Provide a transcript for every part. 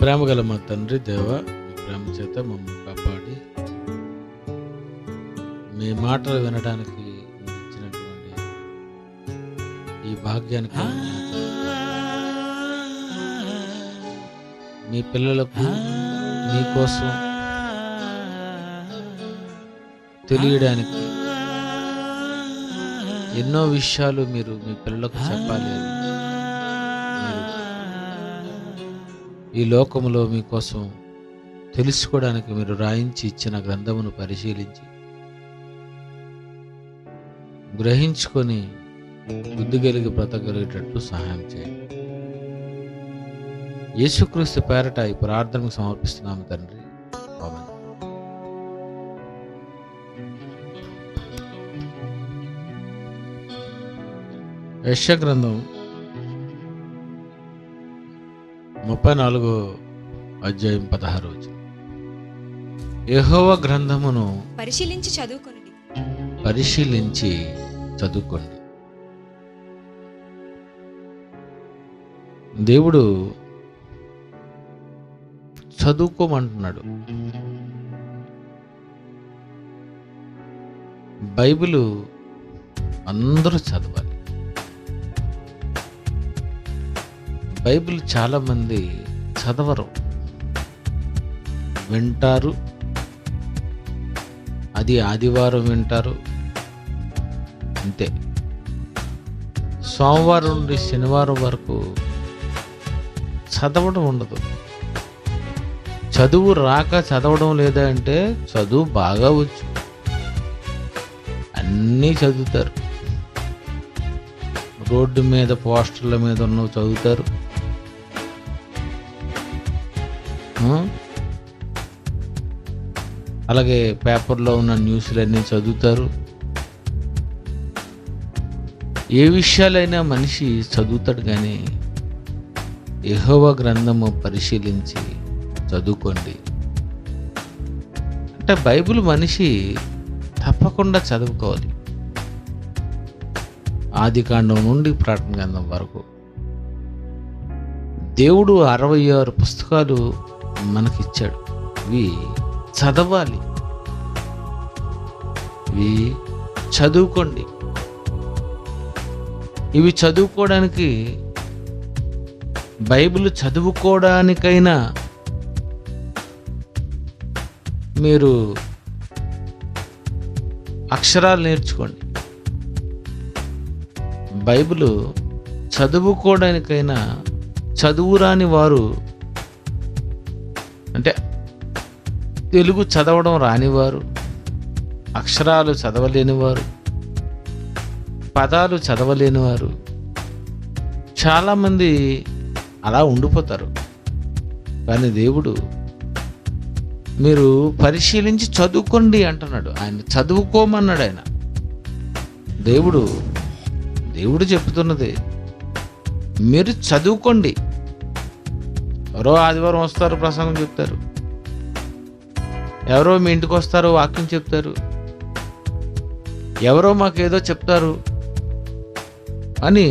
ప్రేమగల మా తండ్రి దేవ, మీ ప్రేమ చేత మమ్మల్ని కాపాడి మీ మాటలు వినడానికి మీరు ఇచ్చినటువంటి ఈ భాగ్యానికి వందనాలు. మీ పిల్లలకు మీకోసం తెలియడానికి ఎన్నో విషయాలు మీరు మీ పిల్లలకు చెప్పాలి అని మీరు ఈ లోకములో మీకోసం తెలుసుకోవడానికి మీరు రాయించి ఇచ్చిన గ్రంథమును పరిశీలించి గ్రహించుకొని బుద్ధి కలిగి బ్రతకగలిగేటట్టు సహాయం చేయండి. యేసుక్రీస్తు పేరట ఈ ప్రార్థనకు సమర్పిస్తున్నాము తండ్రి. ఆమేన్. యెషయా గ్రంథం 34 అధ్యాయం 16 వచనం. యెహోవా గ్రంథమును పరిశీలించి చదువుకోండి. దేవుడు చదువుకోమంటున్నాడు. బైబిలు అందరూ చదవాలి. బైబిల్ చాలామంది చదవరు, వింటారు. అది ఆదివారం వింటారు, అంతే. సోమవారం నుండి శనివారం వరకు చదవడం ఉండదు. చదువు రాక చదవడం లేదా అంటే చదువు బాగా వచ్చు, అన్నీ చదువుతారు. రోడ్డు మీద పోస్టర్ల మీద ఉన్నవి చదువుతారు, అలాగే పేపర్లో ఉన్న న్యూస్లన్నీ చదువుతారు. ఏ విషయాలైనా మనిషి చదువుతాడు, కానీ యెహోవా గ్రంథము పరిశీలించి చదువుకోండి అంటే బైబిల్ మనిషి తప్పకుండా చదువుకోవాలి. ఆదికాండం నుండి ప్రకటన గ్రంథం వరకు దేవుడు 66 పుస్తకాలు మనకిచ్చాడు. ఇవి చదవాలి, ఇవి చదువుకోండి. ఇవి చదువుకోవడానికి, బైబిల్ చదువుకోవడానికైనా మీరు అక్షరాలు నేర్చుకోండి. బైబిల్ చదువుకోవడానికైనా చదువురాని వారు, అంటే తెలుగు చదవడం రానివారు, అక్షరాలు చదవలేనివారు, పదాలు చదవలేనివారు చాలామంది అలా ఉండిపోతారు. కానీ దేవుడు మీరు పరిశీలించి చదువుకోండి అంటున్నాడు. ఆయన చదువుకోమన్నాడు. ఆయన దేవుడు చెప్తున్నది మీరు చదువుకోండి. ఎవరో ఆదివారం వస్తారు, ప్రసంగం చెప్తారు. ఎవరో మీ ఇంటికి వస్తారు, వాక్యం చెప్తారు. ఎవరో మాకేదో చెప్తారు అని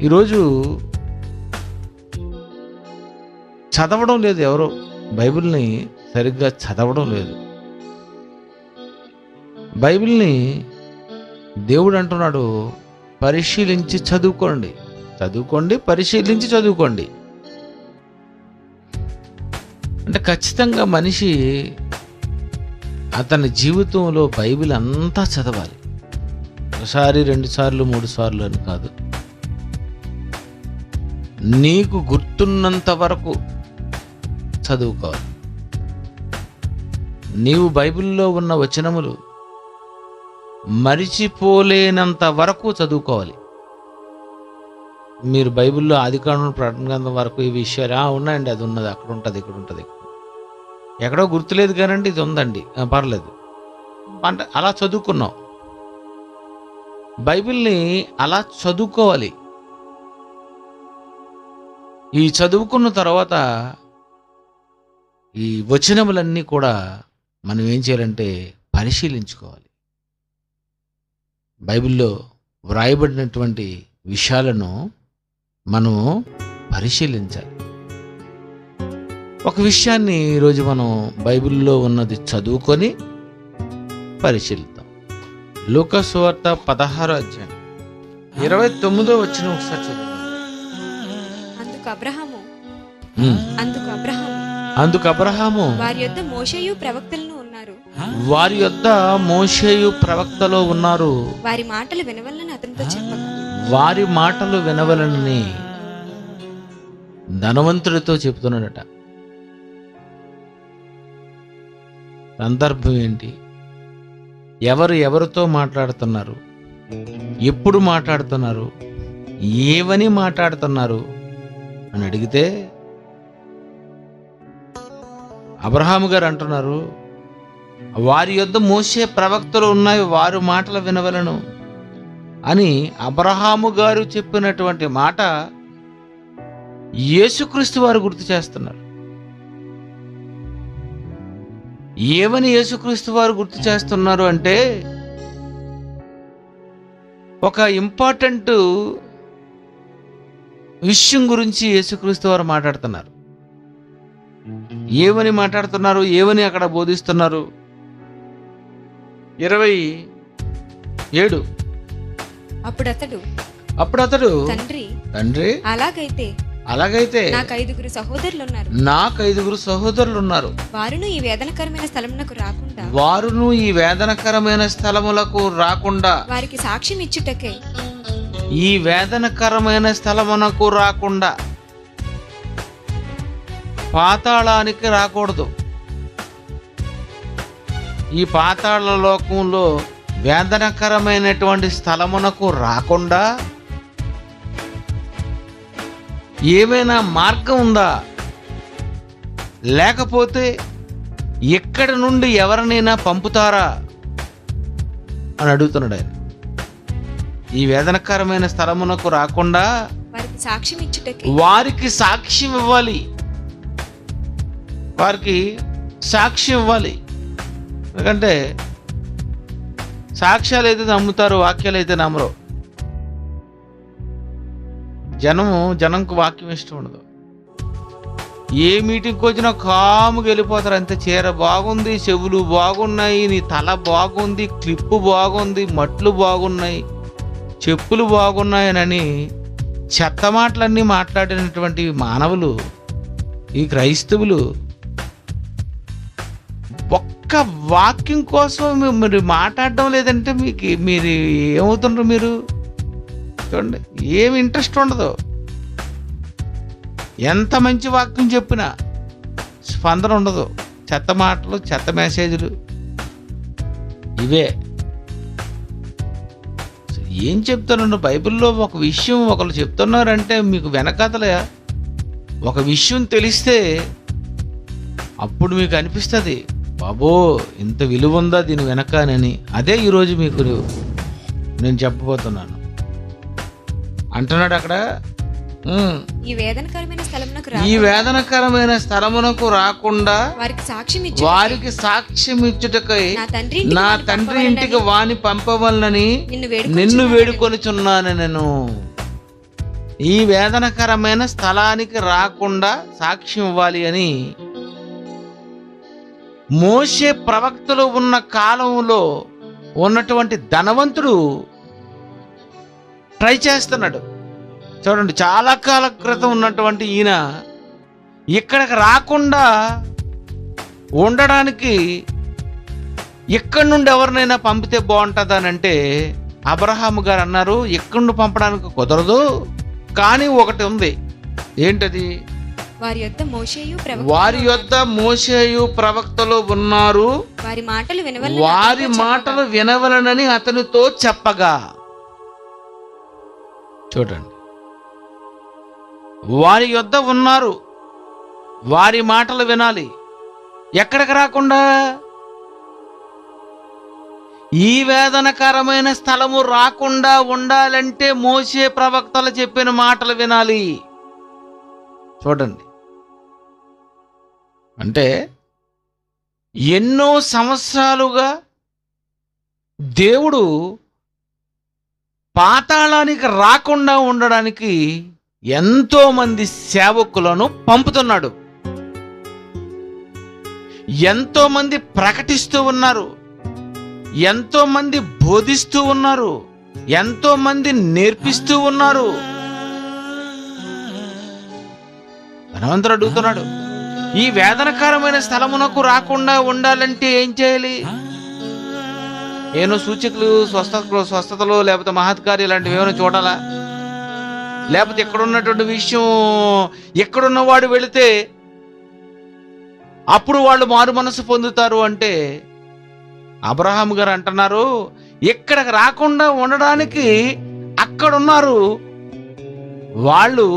ఈరోజు చదవడం లేదు. ఎవరో బైబిల్ని సరిగ్గా చదవడం లేదు. బైబిల్ని దేవుడు అంటున్నాడు పరిశీలించి చదువుకోండి, పరిశీలించి చదువుకోండి. అంటే ఖచ్చితంగా మనిషి అతని జీవితంలో బైబిల్ అంతా చదవాలి. ఒకసారి 2 సార్లు 3 సార్లు అని కాదు, నీకు గుర్తున్నంత వరకు చదువుకోవాలి. నీవు బైబిల్లో ఉన్న వచనములు మరిచిపోలేనంత వరకు చదువుకోవాలి. మీరు బైబిల్లో ఆదికాండం ప్రకటన గ్రంథం వరకు ఈ విషయాలు ఉన్నాయండి, అది ఉన్నది, అక్కడ ఉంటుంది, ఇక్కడ ఉంటుంది, ఎక్కడో గుర్తులేదు కానండి, ఇది ఉందండి, పర్లేదు అంటే అలా చదువుకున్నాం. బైబిల్ని అలా చదువుకోవాలి. ఈ చదువుకున్న తర్వాత ఈ వచనములన్నీ కూడా మనం ఏం చేయాలంటే పరిశీలించుకోవాలి. బైబిల్లో వ్రాయబడినటువంటి విషయాలను మనము పరిశీలించాలి. ఒక విషయాన్ని ఈరోజు మనం బైబిల్లో ఉన్నది చదువుకొని పరిశీలిద్దాం. లూకా సువార్త 16వ అధ్యాయం 29వ వచనం ఒకసారి చదువుదాం. అందుకు అబ్రహాము వారి యొద్ద మోషేయు ప్రవక్తలను ఉన్నారు, వారి యొద్ద మోషేయు ప్రవక్తలో ఉన్నారు, వారి మాటలు వినవలనని అతనితో చెప్పగా, వారి మాటలు వినవలనని ధనవంతుడితో చెప్తున్నాడట. సందర్భం ఏంటి? ఎవరితో మాట్లాడుతున్నారు, ఎప్పుడు మాట్లాడుతున్నారు, ఏమని మాట్లాడుతున్నారు అని అడిగితే అబ్రహాము గారు అంటున్నారు, వారి యొద్ద మోసే ప్రవక్తలు ఉన్నాయి, వారి మాటలు వినవలను అని అబ్రహాము గారు చెప్పినటువంటి మాట యేసుక్రీస్తు వారు గుర్తు చేస్తున్నారు. ఏమని యేసుక్రీస్తు వారు గుర్తు చేస్తున్నారు అంటే, ఒక ఇంపార్టెంట్ విషయం గురించి యేసుక్రీస్తు వారు మాట్లాడుతున్నారు. ఏమని మాట్లాడుతున్నారు, ఏమని అక్కడ బోధిస్తున్నారు? 27 అప్పుడు అతడు తండ్రి అలాగైతే నాకు 5 సహోదరులు ఉన్నారు, వారును ఈ వేదనకరమైన స్థలములకు రాకుండా వారికి సాక్ష్యం ఇచ్చుటకే ఈ వేదనకరమైన స్థలమునకు రాకుండా పాతాళానికి రాకూడదు. ఈ పాతాళ లోకంలో వేదనకరమైనటువంటి స్థలమునకు రాకుండా ఏమైనా మార్గం ఉందా, లేకపోతే ఎక్కడి నుండి ఎవరినైనా పంపుతారా అని అడుగుతున్నాడు ఆయన. ఈ వేదనకరమైన స్థలమునకు రాకుండా వారికి సాక్ష్యం ఇవ్వాలి, ఎందుకంటే సాక్ష్యాలు అయితే నమ్ముతారు, వాక్యాలు అయితే నమ్మరు. జనంకు వాక్యం ఇష్టం ఉండదు. ఏ మీటింగ్కి వచ్చినా కాముగా వెళ్ళిపోతారు అంతే. చీర బాగుంది, చెవులు బాగున్నాయి, నీ తల బాగుంది, క్లిప్పు బాగుంది, మట్లు బాగున్నాయి, చెప్పులు బాగున్నాయనని చెత్త మాటలన్నీ మాట్లాడినటువంటి మానవులు, ఈ క్రైస్తవులు ఒక్క వాక్యం కోసం మీరు మాట్లాడడం లేదంటే మీరు ఏమవుతుండ్రు? మీరు చూడండి, ఏమి ఇంట్రెస్ట్ ఉండదు. ఎంత మంచి వాక్యం చెప్పినా స్పందన ఉండదు. చెత్త మాటలు, చెత్త మెసేజ్లు ఇవే. ఏం చెప్తున్నాను? బైబిల్లో ఒక విషయం ఒకరు చెప్తున్నారంటే మీకు వెనకాతల ఒక విషయం తెలిస్తే అప్పుడు మీకు అనిపిస్తుంది, బాబో ఇంత విలువ ఉందా దీని వెనకనని. అదే ఈరోజు మీకు నేను చెప్పబోతున్నాను. అంటున్నాడు అక్కడ, ఈ వేదనకరమైన స్థలమునకు రాకుండా వారికి సాక్ష్యం ఇచ్చుటకై నా తండ్రి ఇంటికి వాని పంపవలనని నిన్ను వేడుకొనిచున్నాను. నేను ఈ వేదనకరమైన స్థలానికి రాకుండా సాక్ష్యం ఇవ్వాలి అని మోషే ప్రవక్తలు ఉన్న కాలంలో ఉన్నటువంటి ధనవంతుడు ట్రై చేస్తున్నాడు. చూడండి, చాలా కాల క్రితం ఉన్నటువంటి ఈయన ఇక్కడికి రాకుండా ఉండడానికి ఎక్కడి నుండి ఎవరినైనా పంపితే బాగుంటుందనంటే అబ్రహాము గారు అన్నారు, ఎక్కడి నుండి పంపడానికి కుదరదు, కానీ ఒకటి ఉంది. ఏంటది? వారి యొద్ద మోషేయు ప్రవక్తలు ఉన్నారు, వారి మాటలు వినవలనని అతనితో చెప్పగా. చూడండి, వారి యొద్ద ఉన్నారు, వారి మాటలు వినాలి. ఎక్కడికి రాకుండా? ఈ వేదనకరమైన స్థలము రాకుండా ఉండాలంటే మోషే ప్రవక్తలు చెప్పిన మాటలు వినాలి. చూడండి, అంటే ఎన్నో సంవత్సరాలుగా దేవుడు పాతాళానికి రాకుండా ఉండడానికి ఎంతో మంది సేవకులను పంపుతున్నాడు. ఎంతో మంది ప్రకటిస్తూ ఉన్నారు, ఎంతో మంది బోధిస్తూ ఉన్నారు, ఎంతో మంది నేర్పిస్తూ ఉన్నారు. ధనవంతుడు అడుగుతున్నాడు, ఈ వేదనకరమైన స్థలమునకు రాకుండా ఉండాలంటే ఏం చేయాలి? ఏనో సూచకులు, స్వస్థతలు, లేకపోతే మహత్కార్యం ఇలాంటివి ఏమైనా చూడాలా? లేకపోతే ఎక్కడున్నటువంటి విషయం, ఎక్కడున్నవాడు వెళితే అప్పుడు వాళ్ళు మారు మనసు పొందుతారు అంటే అబ్రహాం గారు అంటున్నారు, ఇక్కడికి రాకుండా ఉండడానికి అక్కడున్నారు వాళ్ళు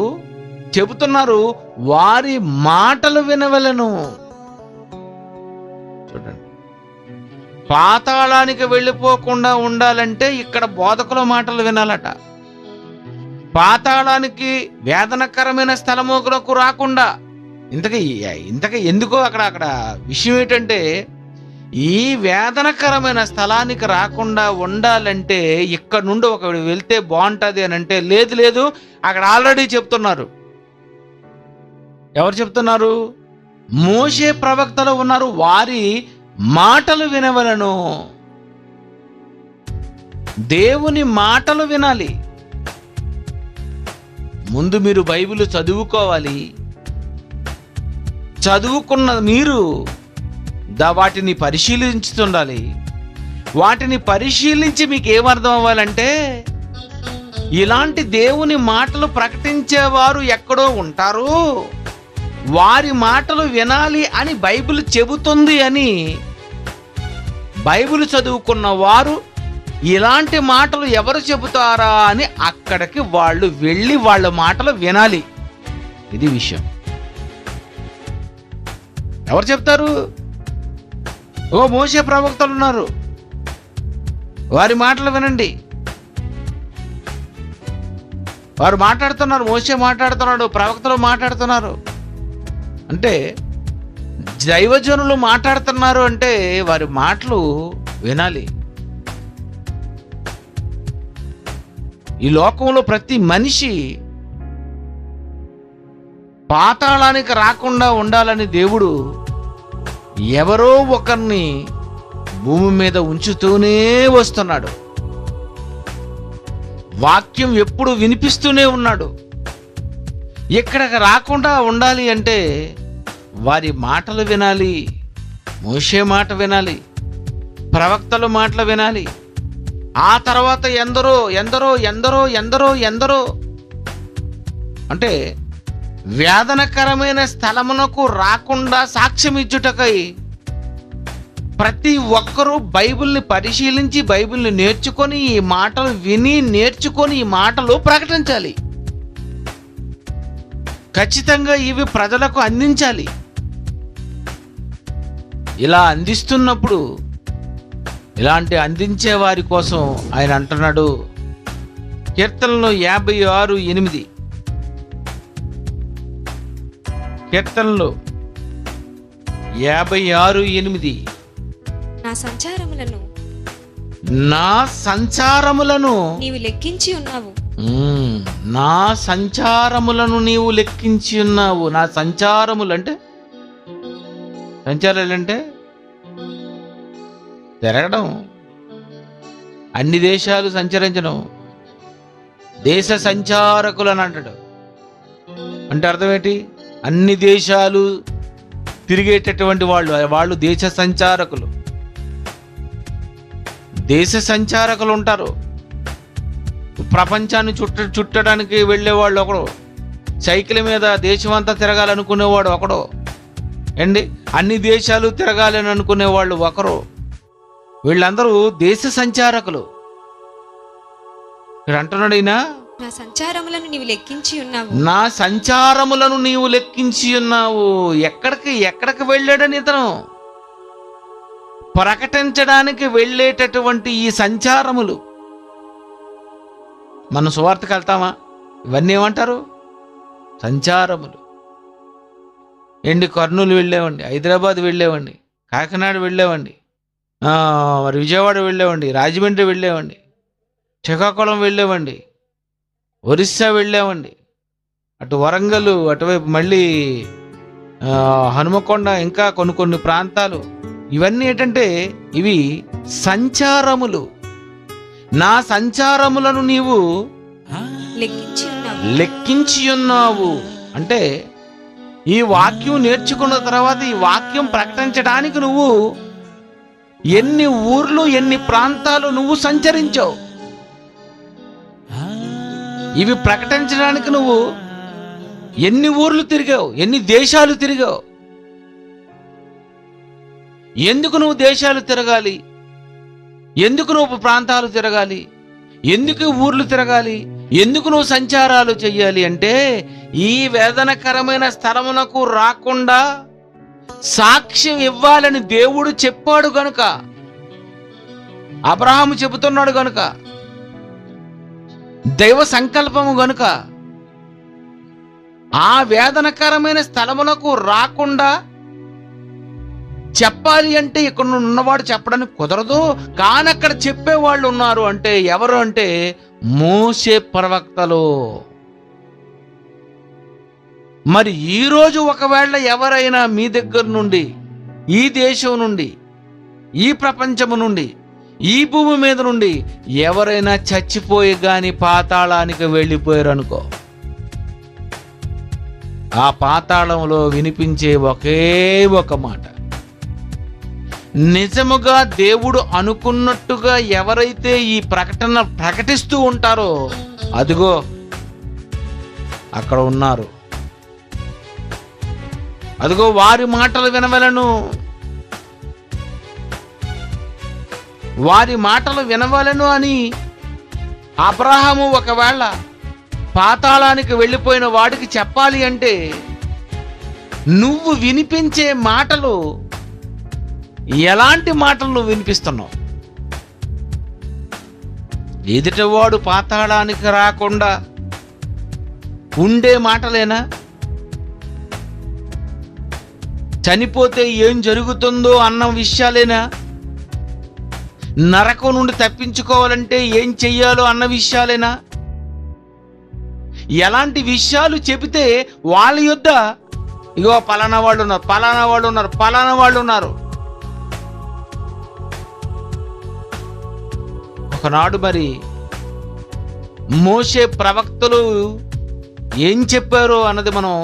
చెబుతున్నారు, వారి మాటలు వినవలెను. చూడండి, పాతాళానికి వెళ్ళిపోకుండా ఉండాలంటే ఇక్కడ బోధకుల మాటలు వినాలట. పాతాళానికి, వేదనకరమైన స్థలములకు రాకుండా, ఇంతకీ ఎందుకో అక్కడ విషయం ఏంటంటే, ఈ వేదనకరమైన స్థలానికి రాకుండా ఉండాలంటే ఇక్కడ నుండి ఒక వెళ్తే బాగుంటుంది అని అంటే, లేదు అక్కడ ఆల్రెడీ చెప్తున్నారు. ఎవరు చెప్తున్నారు? మోషే ప్రవక్తలు ఉన్నారు, వారి మాటలు వినవలను. దేవుని మాటలు వినాలి. ముందు మీరు బైబిల్ చదువుకోవాలి. చదువుకున్న మీరు వాటిని పరిశీలించుతుండాలి. వాటిని పరిశీలించి మీకు ఏమర్థం అవ్వాలంటే, ఇలాంటి దేవుని మాటలు ప్రకటించేవారు ఎక్కడో ఉంటారు, వారి మాటలు వినాలి అని బైబిల్ చెబుతుంది అని బైబిల్ చదువుకున్న వారు ఇలాంటి మాటలు ఎవరు చెబుతారా అని అక్కడికి వాళ్ళు వెళ్ళి వాళ్ళ మాటలు వినాలి. ఇది విషయం. ఎవరు చెప్తారు? మోషే ప్రవక్తలు ఉన్నారు, వారి మాటలు వినండి. వారు మాట్లాడుతున్నారు, మోషే మాట్లాడుతున్నాడు, ప్రవక్తలు మాట్లాడుతున్నారు. అంటే దైవజనులు మాట్లాడుతున్నారు అంటే వారి మాటలు వినాలి. ఈ లోకంలో ప్రతి మనిషి పాతాళానికి రాకుండా ఉండాలని దేవుడు ఎవరో ఒకరిని భూమి మీద ఉంచుతూనే వస్తున్నాడు. వాక్యం ఎప్పుడు వినిపిస్తూనే ఉన్నాడు. ఇక్కడికి రాకుండా ఉండాలి అంటే వారి మాటలు వినాలి. మోషే మాట వినాలి, ప్రవక్తల మాటలు వినాలి. ఆ తర్వాత ఎందరో అంటే వేదనకరమైన స్థలమునకు రాకుండా సాక్ష్యం ఇచ్చుటకై ప్రతి ఒక్కరూ బైబిల్ని పరిశీలించి, బైబిల్ని నేర్చుకొని, ఈ మాటలు విని నేర్చుకొని ఈ మాటలు ప్రకటించాలి. ఖచ్చితంగా ఇవి ప్రజలకు అందించాలి. ఇలా అందిస్తున్నప్పుడు ఇలాంటి అందించే వారి కోసం ఆయన అంటున్నాడు, కీర్తనలో 56:8, కీర్తనలో 56:8, నా సంచారములను నీవు లెక్కించి ఉన్నావు. నా సంచారములను నీవు లెక్కించి ఉన్నావు. నా సంచారములు అంటే, సంచారాలంటే తిరగడం, అన్ని దేశాలు సంచరించడం. దేశ సంచారకులు అని అంటాడు. అంటే అర్థం ఏంటి? అన్ని దేశాలు తిరిగేటటువంటి వాళ్ళు దేశ సంచారకులు. దేశ సంచారకులు ఉంటారు. ప్రపంచాన్ని చుట్టడానికి వెళ్ళేవాళ్ళు ఒకడు, సైకిల్ మీద దేశమంతా తిరగాలనుకునేవాడు ఒకడు, అన్ని దేశాలు తిరగాలని అనుకునేవాళ్ళు ఒకరు. వీళ్ళందరూ దేశ సంచారకులు. ఇక్కడ అంటున్నాడు ఈయన, నా సంచారములను నీవు లెక్కించి ఉన్నావు. నా సంచారములను నీవు లెక్కించి ఉన్నావు. ఎక్కడికి వెళ్ళాడని ఇతను ప్రకటించడానికి వెళ్ళేటటువంటి ఈ సంచారములు. మనం సువార్తకు వెళ్తామా? ఇవన్నీ ఏమంటారు? సంచారములు. కర్నూలు వెళ్ళేవండి, హైదరాబాద్ వెళ్ళేవండి, కాకినాడ వెళ్ళేవండి, మరి విజయవాడ వెళ్ళేవండి, రాజమండ్రి వెళ్ళేవండి, శ్రీకాకుళం వెళ్ళేవండి, ఒరిస్సా వెళ్ళామండి, అటు వరంగల్, అటువైపు మళ్ళీ హనుమకొండ, ఇంకా కొన్ని ప్రాంతాలు, ఇవన్నీ ఏంటంటే ఇవి సంచారములు. నా సంచారములను నీవు లెక్కించి ఉన్నావు. అంటే ఈ వాక్యం నేర్చుకున్న తర్వాత ఈ వాక్యం ప్రకటించడానికి నువ్వు ఎన్ని ఊర్లు, ఎన్ని ప్రాంతాలు నువ్వు సంచరించావు. ఇవి ప్రకటించడానికి నువ్వు ఎన్ని ఊర్లు తిరిగావు, ఎన్ని దేశాలు తిరిగావు. ఎందుకు నువ్వు దేశాలు తిరగాలి? ఎందుకు నువ్వు ప్రాంతాలు తిరగాలి? ఎందుకు ఊర్లు తిరగాలి? ఎందుకు నువ్వు సంచారాలు చెయ్యాలి అంటే, ఈ వేదనకరమైన స్థలమునకు రాకుండా సాక్ష్యం ఇవ్వాలని దేవుడు చెప్పాడు గనుక, అబ్రహాము చెబుతున్నాడు గనుక, దైవ సంకల్పము గనుక, ఆ వేదనకరమైన స్థలమునకు రాకుండా చెప్పాలి అంటే ఇక్కడ ఉన్నవాడు చెప్పడానికి కుదరదు. కానీ అక్కడ చెప్పేవాళ్ళు ఉన్నారు. అంటే ఎవరు అంటే మోషే ప్రవక్తలు. మరి ఈరోజు ఒకవేళ ఎవరైనా మీ దగ్గర నుండి, ఈ దేశం నుండి, ఈ ప్రపంచము నుండి, ఈ భూమి మీద నుండి ఎవరైనా చచ్చిపోయి గాని పాతాళానికి వెళ్ళిపోయారు అనుకో, ఆ పాతాళంలో వినిపించే ఒకే ఒక మాట, నిజముగా దేవుడు అనుకున్నట్టుగా ఎవరైతే ఈ ప్రకటన ప్రకటిస్తూ ఉంటారో అదిగో అక్కడ ఉన్నారు, అదిగో వారి మాటలు వినవలను, వారి మాటలు వినవలను అని అబ్రహాము ఒకవేళ పాతాళానికి వెళ్ళిపోయిన వాడికి చెప్పాలి అంటే, నువ్వు వినిపించే మాటలు ఎలాంటి మాటలు నువ్వు వినిపిస్తున్నావు? ఎదుటివాడు పాతాళానికి రాకుండా ఉండే మాటలేనా? చనిపోతే ఏం జరుగుతుందో అన్న విషయాలేనా? నరకం నుండి తప్పించుకోవాలంటే ఏం చెయ్యాలో అన్న విషయాలేనా? ఎలాంటి విషయాలు చెబితే వాళ్ళ యొద్ద ఇగో పలానా వాళ్ళు ఉన్నారు, పలానా వాళ్ళు ఉన్నారు, పలానా వాళ్ళు ఉన్నారు. ఒకనాడు మరి మోషే ప్రవక్తలు ఏం చెప్పారో అన్నది మనం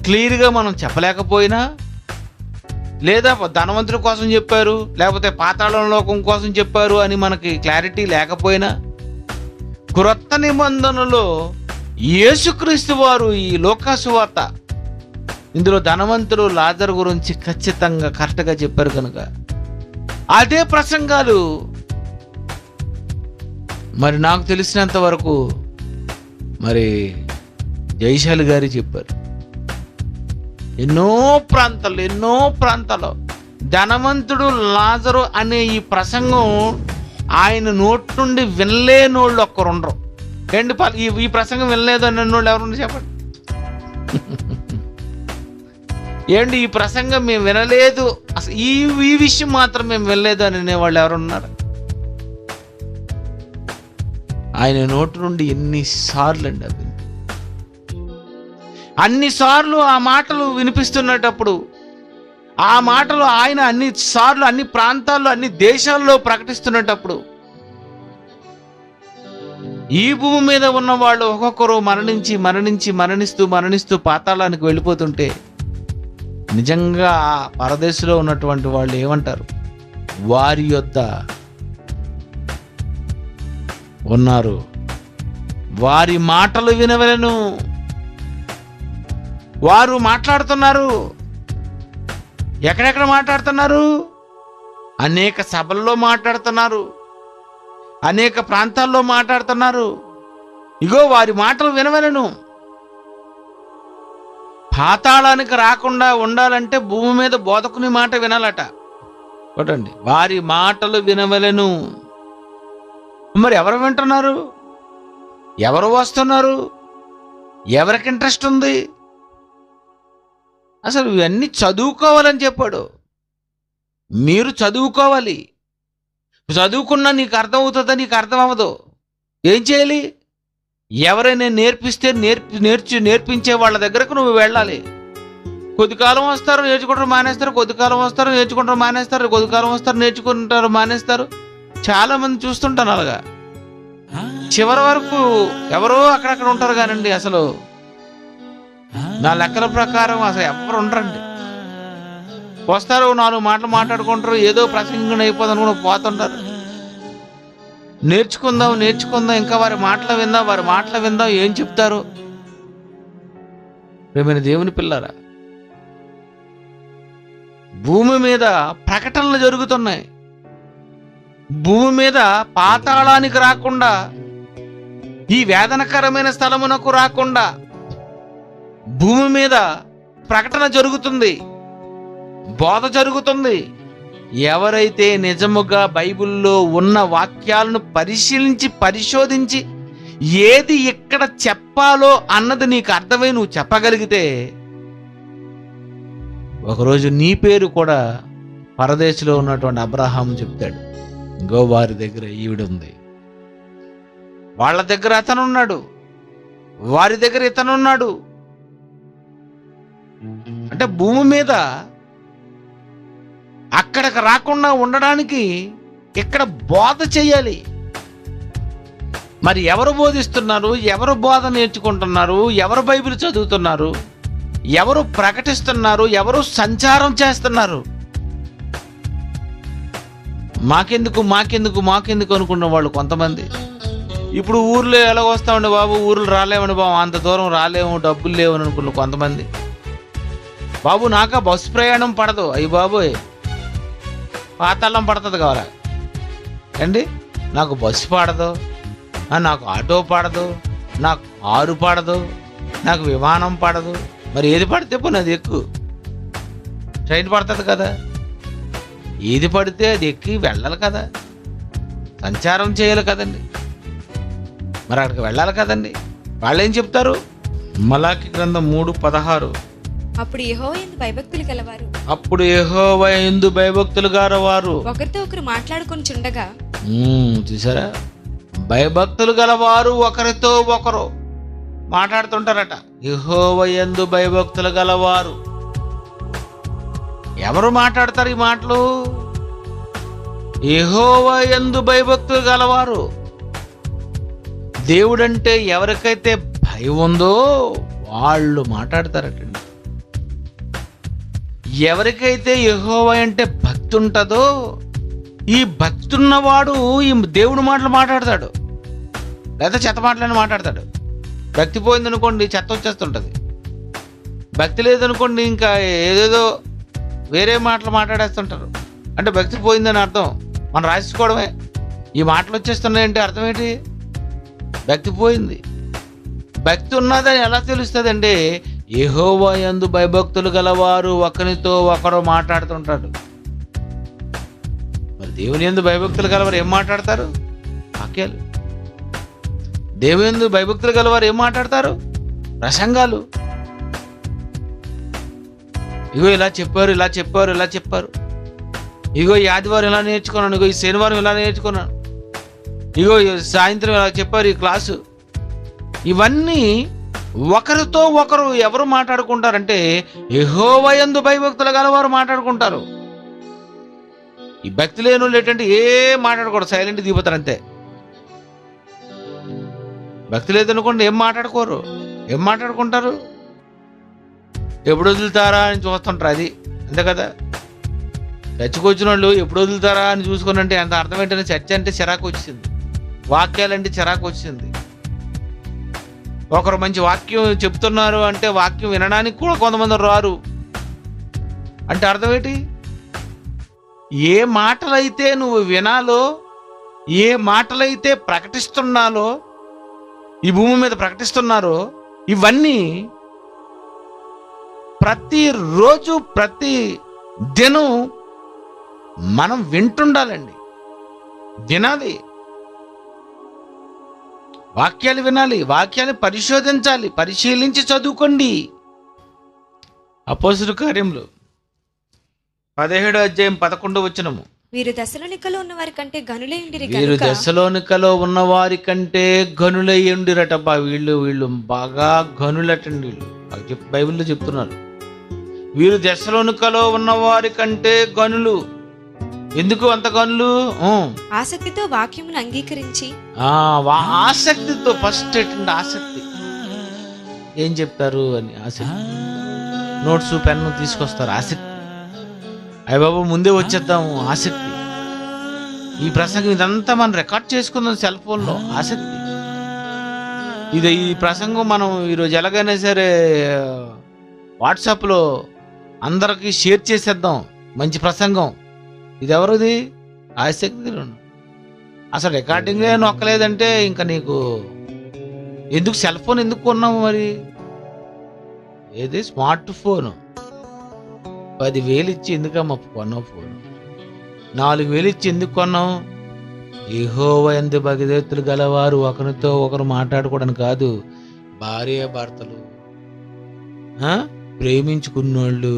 క్లియర్గా మనం చెప్పలేకపోయినా, లేదా ధనవంతుల కోసం చెప్పారు, లేకపోతే పాతాళం లోకం కోసం చెప్పారు అని మనకి క్లారిటీ లేకపోయినా, క్రొత్త నిబంధనలో యేసుక్రీస్తు వారు ఈ లోకాసు వార్త ఇందులో ధనవంతుడు లాజరు గురించి ఖచ్చితంగా కరెక్ట్గా చెప్పారు కనుక అదే ప్రసంగాలు మరి నాకు తెలిసినంత వరకు మరి జైశాలి గారి చెప్పారు. ఎన్నో ప్రాంతాలు ధనవంతుడు లాజరు అనే ఈ ప్రసంగం ఆయన నోటి నుండి వినలేనోళ్ళు ఒక్కరుండరు. ఏంటి ఈ ప్రసంగం వినలేదు అని అన్నోళ్ళు ఎవరున్నారు చెప్పండి. ఏంటి ఈ ప్రసంగం మేము వినలేదు, అసలు ఈ విషయం మాత్రం మేము వినలేదు అని అనేవాళ్ళు ఎవరున్నారు? ఆయన నోటి నుండి ఎన్నిసార్లు అండి అవి, అన్నిసార్లు ఆ మాటలు వినిపిస్తున్నప్పుడు, ఆ మాటలు ఆయన అన్నిసార్లు అన్ని ప్రాంతాల్లో అన్ని దేశాల్లో ప్రకటిస్తున్నప్పుడు, ఈ భూమి మీద ఉన్న వాళ్ళు ఒక్కొక్కరు మరణిస్తూ పాతాళానికి వెళ్ళిపోతుంటే నిజంగా పరదేశంలో ఉన్నటువంటి వాళ్ళు ఏమంటారు? వారి యొద్ద ఉన్నారు, వారి మాటలు వినవలెను. వారు మాట్లాడుతున్నారు. ఎక్కడెక్కడ మాట్లాడుతున్నారు? అనేక సభల్లో మాట్లాడుతున్నారు, అనేక ప్రాంతాల్లో మాట్లాడుతున్నారు. ఇగో వారి మాటలు వినవలెను. పాతాళానికి రాకుండా ఉండాలంటే భూమి మీద బోధకుని మాట వినాలట. చూడండి, వారి మాటలు వినవలెను. మరి ఎవరు వింటున్నారు? ఎవరు వస్తున్నారు? ఎవరికి ఇంట్రెస్ట్ ఉంది? అసలు ఇవన్నీ చదువుకోవాలని చెప్పాడు. మీరు చదువుకోవాలి. చదువుకున్నా నీకు అర్థం అవుతుందా? నీకు అర్థం అవ్వదు. ఏం చేయాలి? ఎవరైనా నేర్పిస్తే నేర్పించే వాళ్ళ దగ్గరకు నువ్వు వెళ్ళాలి. కొద్ది కాలం వస్తారు, నేర్చుకుంటారు, మానేస్తారు. కొద్ది కాలం వస్తారు, నేర్చుకుంటారు, మానేస్తారు. కొద్ది కాలం వస్తారు, నేర్చుకుంటారు, మానేస్తారు. చాలా మంది చూస్తుంటాను అలాగా. చివరి వరకు ఎవరో అక్కడక్కడ ఉంటారు కానండి, అసలు నా లెక్కల ప్రకారం అసలు ఎవరు ఉండరండి. వస్తారు, 4 మాటలు మాట్లాడుకుంటారు, ఏదో ప్రసంగం అయిపోతుంది అనుకుని పోతుంటారు. నేర్చుకుందాం, ఇంకా వారి మాటలు విందాం ఏం చెప్తారు. ప్రియమైన దేవుని పిల్లారా, భూమి మీద ప్రకటనలు జరుగుతున్నాయి. భూమి మీద పాతాళానికి రాకుండా, ఈ వేదనకరమైన స్థలమునకు రాకుండా భూమి మీద ప్రకటన జరుగుతుంది, బోధ జరుగుతుంది. ఎవరైతే నిజముగా బైబిల్లో ఉన్న వాక్యాలను పరిశోధించి ఏది ఎక్కడ చెప్పాలో అన్నది నీకు అర్థమై నువ్వు చెప్పగలిగితే, ఒకరోజు నీ పేరు కూడా పరదేశంలో ఉన్నటువంటి అబ్రహాము చెప్తాడు, ఇంకో వారి దగ్గర ఈవిడుంది, వాళ్ళ దగ్గర అతనున్నాడు, వారి దగ్గర ఇతనున్నాడు. అంటే భూమి మీద అక్కడికి రాకుండా ఉండడానికి ఇక్కడ బోధ చేయాలి. మరి ఎవరు బోధిస్తున్నారు, ఎవరు బోధ నేర్చుకుంటున్నారు, ఎవరు బైబిల్ చదువుతున్నారు, ఎవరు ప్రకటిస్తున్నారు, ఎవరు సంచారం చేస్తున్నారు? మాకెందుకు అనుకున్న వాళ్ళు కొంతమంది. ఇప్పుడు ఊర్లో ఎలా వస్తామండి బాబు, ఊర్లు రాలేమని బాబు, అంత దూరం రాలేము, డబ్బులు లేవని అనుకున్న కొంతమంది. బాబు నాక బస్సు ప్రయాణం పడదు, అయ్యి బాబోయ్ పాతాళం పడుతుంది కావాలా అండి. నాకు బస్సు పడదు, నాకు ఆటో పడదు, నాకు కారు పడదు, నాకు విమానం పడదు. మరి ఏది పడితే పోనీ అది ఎక్కు. ట్రైన్ పడుతుంది కదా, ఏది పడితే అది ఎక్కి వెళ్ళాలి కదా, సంచారం చేయాలి కదండి, మరి అక్కడికి వెళ్ళాలి కదండి. వాళ్ళు ఏం చెప్తారు? మలాకి గ్రంథం 3:16, అప్పుడు యెహోవా యందు భయభక్తులు గలవారు ఒకరితో ఒకరు మాట్లాడుకొని చుండగా, చూసారా, భయభక్తులు గలవారు ఒకరితో ఒకరు మాట్లాడుతుంటారట. యెహోవా యందు భయభక్తులు గలవారు ఎవరు మాట్లాడతారు ఈ మాటలు? యెహోవా యందు భయభక్తులు గలవారు. దేవుడంటే ఎవరికైతే భయం ఉందో వాళ్ళు మాట్లాడతారటండి. ఎవరికైతే యెహోవా అంటే భక్తి ఉంటుందో, ఈ భక్తి ఉన్నవాడు ఈ దేవుడి మాటలు మాట్లాడతాడు, లేదా చెత్త మాటలని మాట్లాడతాడు. భక్తి పోయిందనుకోండి చెత్త వచ్చేస్తుంటుంది, భక్తి లేదనుకోండి ఇంకా ఏదేదో వేరే మాటలు మాట్లాడేస్తుంటారు. అంటే భక్తి పోయిందని అర్థం, మనం రాసుకోవడమే. ఈ మాటలు వచ్చేస్తున్నాయంటే అర్థం ఏంటి? భక్తి పోయింది. భక్తి ఉన్నదని ఎలా తెలుస్తుంది అంటే, యెహోవా యందు భయభక్తులు గలవారు ఒకరితో ఒకరు మాట్లాడుతుంటాడు. మరి దేవుని యందు భయభక్తులు గలవారు ఏం మాట్లాడతారు? వాక్యాలు. దేవుని యందు భయభక్తులు గలవారు ఏం మాట్లాడతారు? ప్రసంగాలు. ఇగో ఇలా చెప్పారు, ఇగో ఈ ఆదివారం ఇలా నేర్చుకున్నాను, ఇగో ఈ శనివారం ఇలా నేర్చుకున్నాను, ఇగో సాయంత్రం ఇలా చెప్పారు ఈ క్లాసు. ఇవన్నీ ఒకరితో ఒకరు ఎవరు మాట్లాడుకుంటారంటే, యెహోవా యందు భయభక్తులు గలవారు మాట్లాడుకుంటారు. ఈ భక్తి లేని వాళ్ళు ఏంటంటే ఏం మాట్లాడకూడదు, సైలెంట్ దిగిపోతారు అంతే. భక్తి లేదనుకోండి ఏం మాట్లాడుకుంటారు? ఎప్పుడు వదులుతారా అని చూస్తుంటారు, అది అంతే కదా. చర్చకు వచ్చిన వాళ్ళు ఎప్పుడు వదులుతారా అని చూసుకున్నంటే అంత అర్థం ఏంటంటే, చర్చ అంటే చిరాకు వచ్చింది, వాక్యాలంటే చిరాకు వచ్చింది. ఒకరు మంచి వాక్యం చెప్తున్నారు అంటే వాక్యం వినడానికి కూడా కొంతమంది రారు అంటే అర్థం ఏంటి? ఏ మాటలైతే నువ్వు వినాలో, ఏ మాటలైతే ప్రకటిస్తున్నాలో, ఈ భూమి మీద ప్రకటిస్తున్నారో, ఇవన్నీ ప్రతిరోజు ప్రతి దినం మనం వింటుండాలండి, వినాలి, వాక్యాలు వినాలి, వాక్యాన్ని పరిశోధించాలి, పరిశీలించి చదువుకోండి. అపోస్తలుల కార్యములు 17వ అధ్యాయం 11వ వచనము. వీరు దశలోనికలో ఉన్న వారి కంటే గనులై ఉండిరి వీరు గనుక దశలోనికలో ఉన్నవారి కంటే గనులయ్యుండిరటబ్బా. వీళ్ళు బాగా గనులటండి. వీళ్ళు బైబిల్లో చెప్తున్నారు, వీరు దశలోనికలో ఉన్నవారి కంటే గనులు. ఎందుకు అంత గనులు? ఆసక్తితో వాక్యమును అంగీకరించి ఆసక్తితో. ఫస్ట్ ఏంటంటే ఆసక్తి. ఏం చెప్తారు అని ఆసక్తి. నోట్స్ పెన్ను తీసుకొస్తారు, ఆసక్తి. అయ్య బాబు ముందే వచ్చేద్దాము, ఆసక్తి. ఈ ప్రసంగం ఇదంతా మనం రికార్డ్ చేసుకుందాం సెల్ ఫోన్లో, ఆసక్తి. ఈ ప్రసంగం మనం ఈరోజు ఎలాగైనా సరే వాట్సాప్లో అందరికి షేర్ చేసేద్దాం. మంచి ప్రసంగం. ఇది ఎవరిది? ఆసక్తి. అసలు రికార్డింగే నొక్కలేదంటే ఇంకా నీకు ఎందుకు సెల్ ఫోన్ ఎందుకు కొన్నావు మరి? ఏది స్మార్ట్ ఫోన్ 10,000 ఇచ్చి ఎందుకమ్మా కొన్నావు? ఫోన్ 4,000 ఇచ్చి ఎందుకు కొన్నావు? యెహోవా యందు భయభక్తులు గలవారు ఒకరితో ఒకరు మాట్లాడుకోవడానికి కాదు, భార్య భర్తలు ప్రేమించుకున్నోళ్ళు.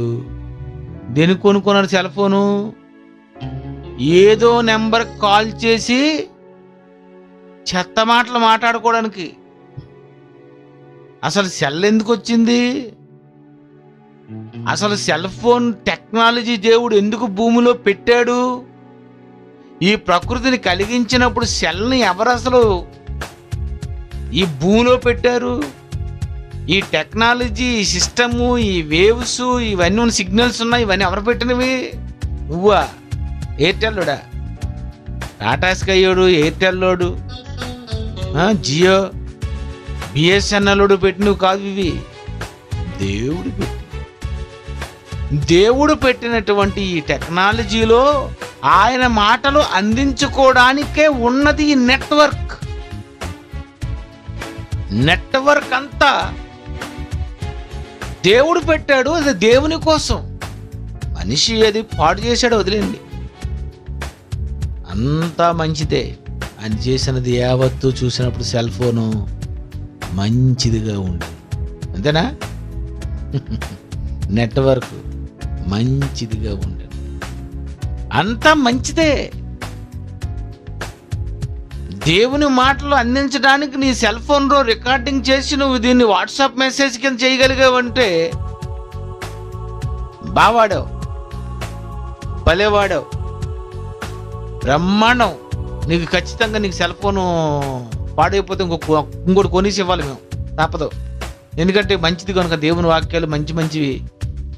దేనికి కొనుక్కున్నారు సెల్ ఫోను? ఏదో నెంబర్ కాల్ చేసి చెత్త మాటలు మాట్లాడుకోవడానికి. అసలు సెల్ ఎందుకు వచ్చింది? అసలు సెల్ ఫోన్ టెక్నాలజీ దేవుడు ఎందుకు భూమిలో పెట్టాడు? ఈ ప్రకృతిని కలిగించినప్పుడు సెల్ని ఎవరు అసలు ఈ భూమిలో పెట్టారు? ఈ టెక్నాలజీ, ఈ సిస్టము, ఈ వేవ్స్, ఇవన్నీ సిగ్నల్స్ ఉన్నాయి, ఇవన్నీ ఎవరు పెట్టినవి? నువ్వా? ఎయిర్టెల్లోడా? టాటా స్కైయోడు, ఎయిర్టెల్లోడు, జియో, బిఎస్ఎన్ఎల్లోడు పెట్టినవి కాదు ఇవి. దేవుడు పెట్టినటువంటి ఈ టెక్నాలజీలో ఆయన మాటలు అందించుకోవడానికే ఉన్నది ఈ నెట్వర్క్. అంతా దేవుడు పెట్టాడు, అది దేవుని కోసం. మనిషి అది పాడు చేశాడు, వదిలేండి. అంతా మంచిదే. అని చేసినది యావత్తు చూసినప్పుడు సెల్ ఫోను మంచిదిగా ఉండేది, అంతేనా? నెట్వర్క్ మంచిదిగా ఉండేది, అంతా మంచిదే. దేవుని మాటలు అందించడానికి నీ సెల్ ఫోన్లో రికార్డింగ్ చేసి నువ్వు దీన్ని వాట్సాప్ మెసేజ్ కింద చేయగలిగావంటే బావాడావు, భలేవాడావు, బ్రహ్మాండం. నీకు ఖచ్చితంగా నీకు సెల్ ఫోను పాడైపోతే ఇంకోటి కొనేసి ఇవ్వాలి మేము, తప్పదు. ఎందుకంటే మంచిది కనుక, దేవుని వాక్యాలు మంచివి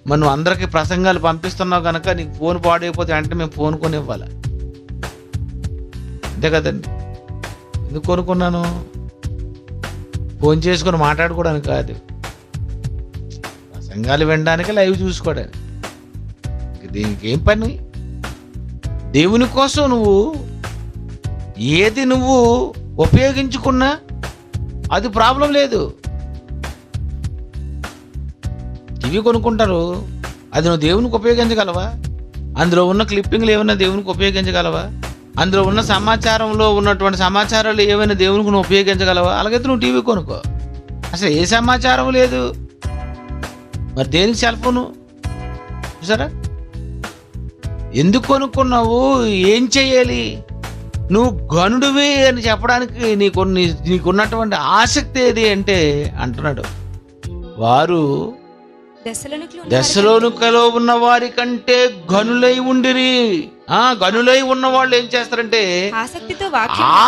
మనం అందరికీ ప్రసంగాలు పంపిస్తున్నావు కనుక నీకు ఫోన్ పాడైపోతే అంటే మేము ఫోన్ కొని ఇవ్వాలి, అంతే కదండి. ఎందుకు కొనుక్కున్నాను? ఫోన్ చేసుకొని మాట్లాడుకోవడానికి కాదు, ప్రసంగాలు వినడానికి, లైవ్ చూసుకోవడానికి. దీనికి ఏం పని? దేవుని కోసం నువ్వు ఉపయోగించుకున్నా అది ప్రాబ్లం లేదు. టీవీ కొనుక్కుంటారు, అది నువ్వు దేవునికి ఉపయోగించగలవా? అందులో ఉన్న క్లిప్పింగ్లు ఏమైనా దేవునికి ఉపయోగించగలవా? అందులో ఉన్న సమాచారంలో ఉన్నటువంటి సమాచారాలు ఏమైనా దేవునికి నువ్వు ఉపయోగించగలవా? అలాగైతే నువ్వు టీవీ కొనుక్కో. అసలు ఏ సమాచారం లేదు, మరి దేనికి సెల్ ఫోను? చూసారా? ఎందుకు కొనుక్కున్నావు? ఏం చెయ్యాలి? నువ్వు గనుడివి అని చెప్పడానికి నీకున్నటువంటి ఆసక్తి ఏది అంటే అంటున్నాడు, వారు దశలోనికలో ఉన్న వారి కంటే గనులై ఉండిరి. గనులై ఉన్న వాళ్ళు ఏం చేస్తారంటే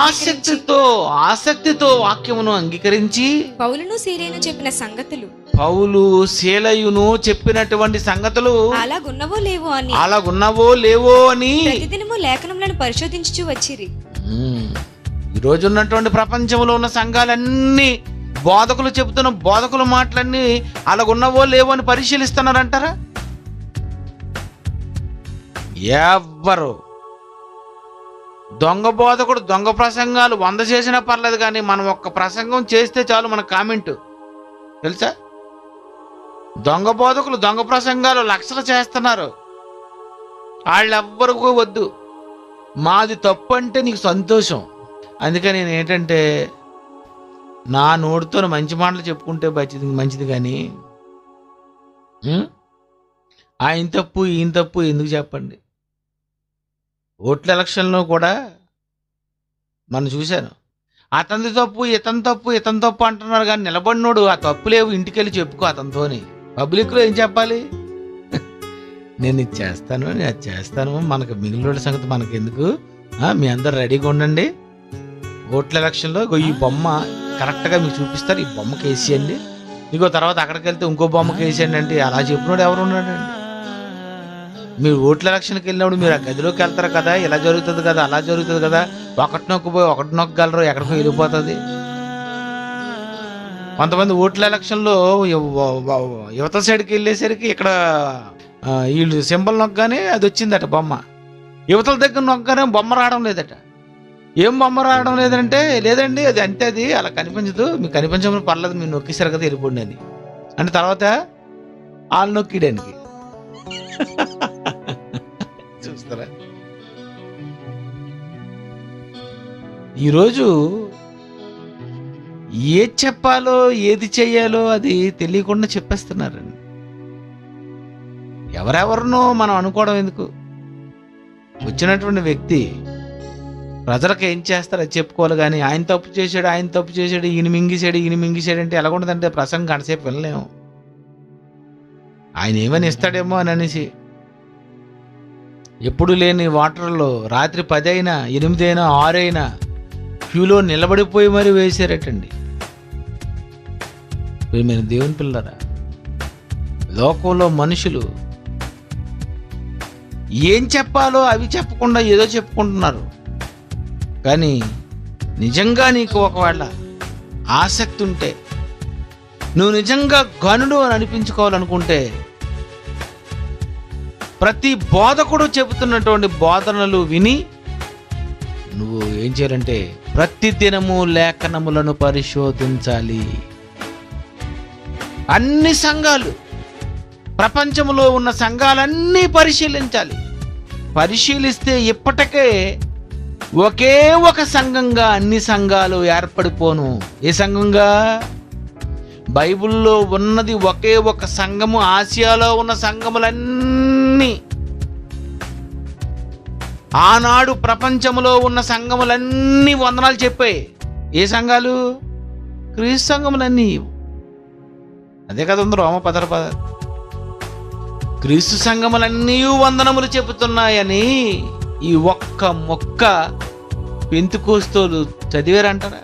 ఆసక్తితో వాక్యమును అంగీకరించి పౌలు శీలయును చెప్పినటువంటి సంగతులు అలాగున్నవో లేవో అని ప్రతిదినము లేఖనములను పరిశోధించుచు వచ్చిరి. ఈ రోజు ఉన్నటువంటి ప్రపంచంలో ఉన్న సంఘాలన్నీ బోధకులు చెబుతున్న బోధకుల మాటలన్నీ అలాగున్నవో లేవో అని పరిశీలిస్తున్నారంటారా? ఎవ్వరు దొంగ బోధకుడు దొంగ ప్రసంగాలు 100 చేసినా పర్లేదు, కానీ మనం ఒక్క ప్రసంగం చేస్తే చాలు మన కామెంట్, తెలుసా? దొంగ బోధకులు దొంగ ప్రసంగాలు లక్షలు చేస్తున్నారు, వాళ్ళెవ్వరికూ వద్దు. మాది తప్పు అంటే నీకు సంతోషం. అందుకని నేను ఏంటంటే నా నోటితో మంచి మాటలు చెప్పుకుంటే మంచిది, కానీ ఆయన తప్పు ఈయన తప్పు ఎందుకు చెప్పండి? ఓట్ల ఎలక్షన్లో కూడా మనం చూశాను. అతనిది తప్పు, ఇతని తప్పు, ఇతని తప్పు అంటున్నారు కానీ నిలబడినోడు ఆ తప్పులేవు ఇంటికెళ్ళి చెప్పుకో అతనితోని. పబ్లిక్లో ఏం చెప్పాలి? నేను ఇది చేస్తాను, నేను అది చేస్తాను, మనకు మిగిలిన సంగతి మనకెందుకు, మీ అందరు రెడీగా ఉండండి. ఓట్ల ఎలక్షన్లో ఈ బొమ్మ కరెక్ట్గా మీకు చూపిస్తారు, ఈ బొమ్మకి వేసేయండి, ఇంకో తర్వాత అక్కడికి వెళ్తే ఇంకో బొమ్మకి వేసేయండి అంటే అలా చెప్పినోడు ఎవరు ఉన్నాడండి? మీరు ఓట్ల ఎలక్షన్కి వెళ్ళినప్పుడు మీరు ఆ గదిలోకి వెళ్తారు కదా, ఇలా జరుగుతుంది కదా, అలా జరుగుతుంది కదా, ఒకటి నొక్కిపోయి ఒకటి నొక్కగలరు, ఎక్కడికో వెళ్ళిపోతుంది. కొంతమంది ఓట్ల ఎలక్షన్లో యువత సైడ్కి వెళ్ళేసరికి ఇక్కడ వీళ్ళు సింబల్ నొక్కగానే అది వచ్చిందట బొమ్మ, యువతల దగ్గర నొక్కగానే బొమ్మ రావడం లేదట. ఏం బొమ్మ రావడం లేదంటే లేదండి అది అంతే, అది అలా కనిపించదు, మీకు కనిపించమని పర్లేదు, మీరు నొక్కేశారు కదా వెళ్ళిపోండి అని. అంటే తర్వాత వాళ్ళు నొక్కిడానికి చూస్తారా? ఈరోజు ఏది చెప్పాలో ఏది చెయ్యాలో అది తెలియకుండా చెప్పేస్తున్నారండి. ఎవరెవరినో మనం అనుకోవడం ఎందుకు? వచ్చినటువంటి వ్యక్తి ప్రజలకు ఏం చేస్తారో అది చెప్పుకోవాలి కానీ ఆయన తప్పు చేశాడు, ఆయన తప్పు చేశాడు, ఈయన మింగిసాడు అంటే ఎలా ఉంటుందంటే ప్రసంగం గంటసేపు వినలేము. ఆయన ఏమని ఇస్తాడేమో అని అనేసి ఎప్పుడు లేని వాటర్లో రాత్రి 10 అయినా 8 అయినా 6 అయినా క్యూలో నిలబడిపోయి మరీ వేసారటండి. మీరు దేవుని పిల్లరా, లోకంలో మనుషులు ఏం చెప్పాలో అవి చెప్పకుండా ఏదో చెప్పుకుంటున్నారు. కానీ నిజంగా నీకు ఒకవేళ ఆసక్తి ఉంటే, నువ్వు నిజంగా గనుడు అని అనిపించుకోవాలనుకుంటే, ప్రతి బోధకుడు చెబుతున్నటువంటి బోధనలు విని నువ్వు ఏం చేయాలంటే ప్రతి దినము లేఖనములను పరిశోధించాలి. అన్ని సంఘాలు, ప్రపంచంలో ఉన్న సంఘాలన్నీ పరిశీలించాలి. పరిశీలిస్తే ఇప్పటికే ఒకే ఒక సంఘంగా అన్ని సంఘాలు ఏర్పడిపోను. ఏ సంఘంగా? బైబిల్లో ఉన్నది ఒకే ఒక సంఘము. ఆసియాలో ఉన్న సంఘములన్నీ, ఆనాడు ప్రపంచంలో ఉన్న సంఘములన్నీ వందనాలు చెప్పాయి. ఏ సంఘాలు? క్రీస్తు సంఘములన్నీ. అదే కదా ఉంది రోమపద. క్రీస్తు సంఘములన్నీ వందనములు చెబుతున్నాయని ఈ ఒక్క మొక్క పెంతుకోస్తోలు చదివారంటారా?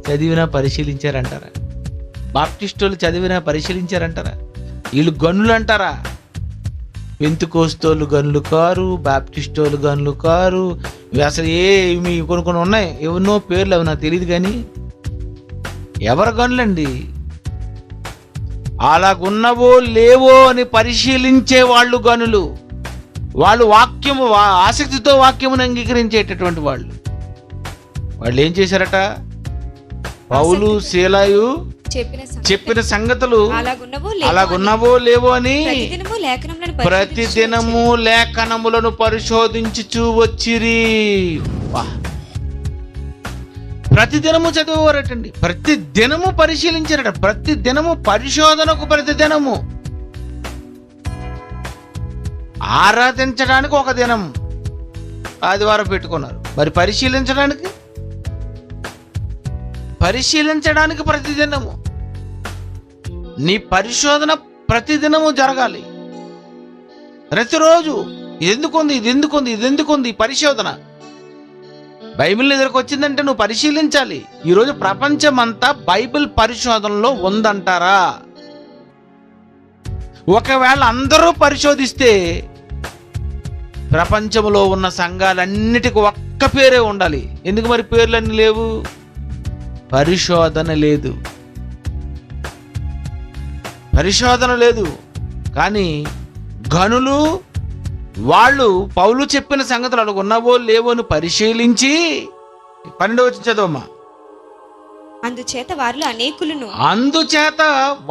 చదివినా పరిశీలించారంటారా? బాప్టిస్టోలు చదివినా పరిశీలించారంటారా? వీళ్ళు గనులు అంటారా? పెంతుకోస్తోలు గనులు కారు, బాప్టిస్టోలు గనులు కారు. ఇవి అసలు మీ కొన్ని ఉన్నాయి, ఎవరినో పేర్లు అవి నాకు తెలియదు కానీ ఎవరు గనులండి? అలాగున్నవో లేవో అని పరిశీలించే వాళ్ళు గనులు. వాళ్ళు వాక్యము ఆసక్తితో వాక్యమును అంగీకరించేటటువంటి వాళ్ళు. వాళ్ళు ఏం చేశారట? పౌలు శీలాయు చెప్పిన సంగతులు అలాగున్నవో లేవో అని ప్రతిదినము లేఖనములను పరిశోధించుచూ వచ్చిరి. ప్రతిదినము చదివేవారటండి, ప్రతిదినము పరిశీలించారట, ప్రతిదినము పరిశోధనకు, ప్రతిదినము ఆరాధించడానికి ఒక దినం ఆదివారం పెట్టుకున్నారు. మరి పరిశీలించడానికి ప్రతిదినము. నీ పరిశోధన ప్రతిదినము జరగాలి. ప్రతిరోజు ఇది ఎందుకుంది పరిశోధన. బైబిల్ ఎదురుకు వచ్చిందంటే నువ్వు పరిశీలించాలి. ఈరోజు ప్రపంచమంతా బైబిల్ పరిశోధనలో ఉందంటారా? ఒకవేళ అందరూ పరిశోధిస్తే ప్రపంచంలో ఉన్న సంఘాలన్నిటికీ ఒక్క పేరే ఉండాలి. ఎందుకు మరి పేర్లన్నీ లేవు? పరిశోధన లేదు. కానీ గనులు వాళ్ళు పౌలు చెప్పిన సంగతులు అలా ఉన్నవో లేవో అని పరిశీలించి 12వ వచనం చదవమ్మా. అందుచేత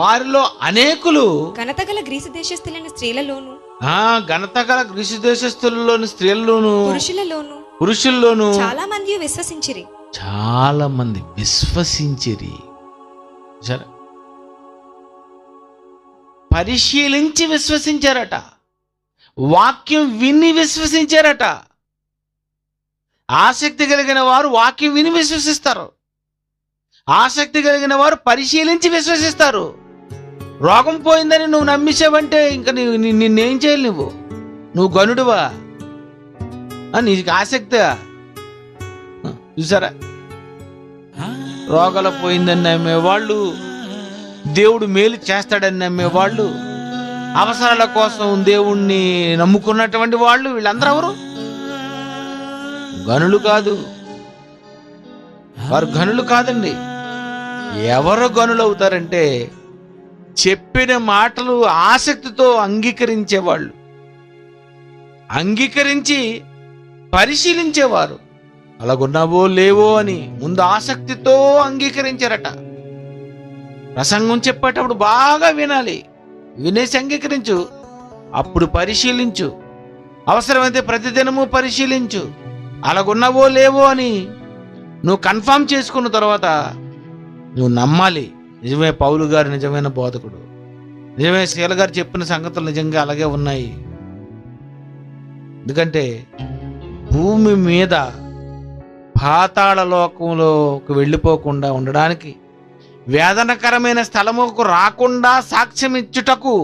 వారిలో అనేకులు ఘనతగల గ్రీసు దేశస్థులైన స్త్రీలలోను పురుషుల్లోను చాలా మంది విశ్వసించిరి. పరిశీలించి విశ్వసించారట, వాక్యం విని విశ్వసించారట. ఆసక్తి కలిగిన వారు వాక్యం విని విశ్వసిస్తారు. ఆసక్తి కలిగిన వారు పరిశీలించి విశ్వసిస్తారు. రోగం పోయిందని నువ్వు నమ్మేసావంటే ఇంకా నిన్నేం చేయాలి? నువ్వు గనుడువా? నీకు ఆసక్తి చూసారా? రోగాలు పోయిందని నమ్మేవాళ్ళు, దేవుడు మేలు చేస్తాడని నమ్మేవాళ్ళు, అవసరాల కోసం దేవుణ్ణి నమ్ముకున్నటువంటి వాళ్ళు, వీళ్ళందరూ ఎవరు? గనులు కాదు. వారు గనులు కాదండి. ఎవరు గనులు అవుతారంటే చెప్పిన మాటలు ఆసక్తితో అంగీకరించేవాళ్ళు, అంగీకరించి పరిశీలించేవారు. అలాగున్నావో లేవో అని ముందు ఆసక్తితో అంగీకరించారట. ప్రసంగం చెప్పేటప్పుడు బాగా వినాలి, వినేసి అంగీకరించు, అప్పుడు పరిశీలించు, అవసరమైతే ప్రతిదినము పరిశీలించు. అలాగున్నావో లేవో అని నువ్వు కన్ఫర్మ్ చేసుకున్న తర్వాత నువ్వు నమ్మాలి. నిజమే పౌలు గారు నిజమైన బోధకుడు, నిజమే శీల గారు చెప్పిన సంగతులు నిజంగా అలాగే ఉన్నాయి. ఎందుకంటే భూమి మీద పాతాళ లోకంలోకి వెళ్ళిపోకుండా ఉండడానికి, వేదనకరమైన స్థలముకు రాకుండా సాక్ష్యం ఇచ్చుటకు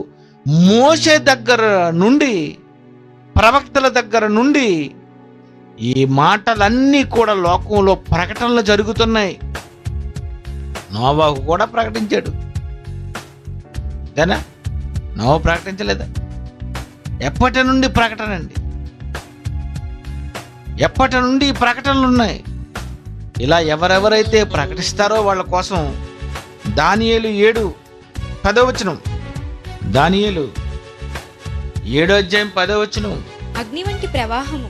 మోషే దగ్గర నుండి, ప్రవక్తల దగ్గర నుండి ఈ మాటలన్నీ కూడా లోకంలో ప్రకటనలు జరుగుతున్నాయి. నోవాహు కూడా ప్రకటించాడు కదా? నోవా ప్రకటించలేదా? ఎప్పటి నుండి ప్రకటన అండి, ఎప్పటి నుండి ప్రకటనలు ఉన్నాయి. ఇలా ఎవరెవరైతే ప్రకటిస్తారో వాళ్ళ కోసం దానియేలు 7:10 దానియేలు 7:10 అగ్ని వంటి ప్రవాహము,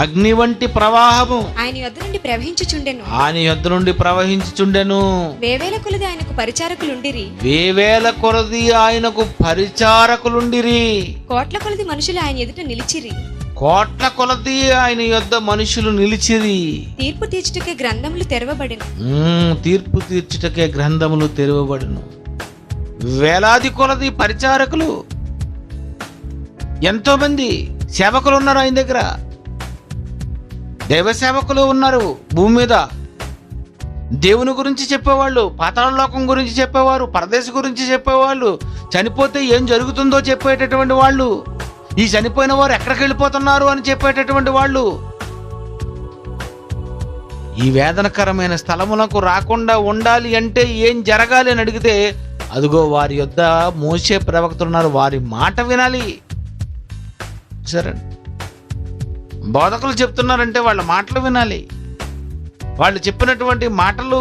అగ్ని వంటి ప్రవాహము ఆయన యొద్ద నుండి ప్రవహించుచుండెను, ఆయన యొద్ద నుండి ప్రవహించుచుండెను. వేవేల కొలది ఆయనకు పరిచారకులుండిరి, వేవేల కొలది ఆయనకు పరిచారకులుండిరి. కోట్ల కొలది మనుషులు ఆయన ఎదుట నిలిచిరి, కోట్ల కొలది ఆయన యొద్ద మనుషులు నిలిచిరి. తీర్పు తీర్చుటకే గ్రంథములు తెరవబడెను, తీర్పు తీర్చుటకే గ్రంథములు తెరవబడును. వేలాది కొలది పరిచారకులు, ఎంతో మంది సేవకులు ఉన్నారు ఆయన దగ్గర. దైవ సేవకులు ఉన్నారు భూమి మీద. దేవుని గురించి చెప్పేవాళ్ళు, పాతాళ లోకం గురించి చెప్పేవారు, పరదేశ గురించి చెప్పేవాళ్ళు, చనిపోతే ఏం జరుగుతుందో చెప్పేటటువంటి వాళ్ళు, ఈ చనిపోయిన వారు ఎక్కడికి వెళ్ళిపోతున్నారు అని చెప్పేటటువంటి వాళ్ళు. ఈ వేదనకరమైన స్థలములకు రాకుండా ఉండాలి అంటే ఏం జరగాలి అని అడిగితే, అదిగో వారి యొద్ద మోషే ప్రవక్తలు ఉన్నారు, వారి మాట వినాలి. సరే, బోధకులు చెప్తున్నారంటే వాళ్ళ మాటలు వినాలి. వాళ్ళు చెప్పినటువంటి మాటలు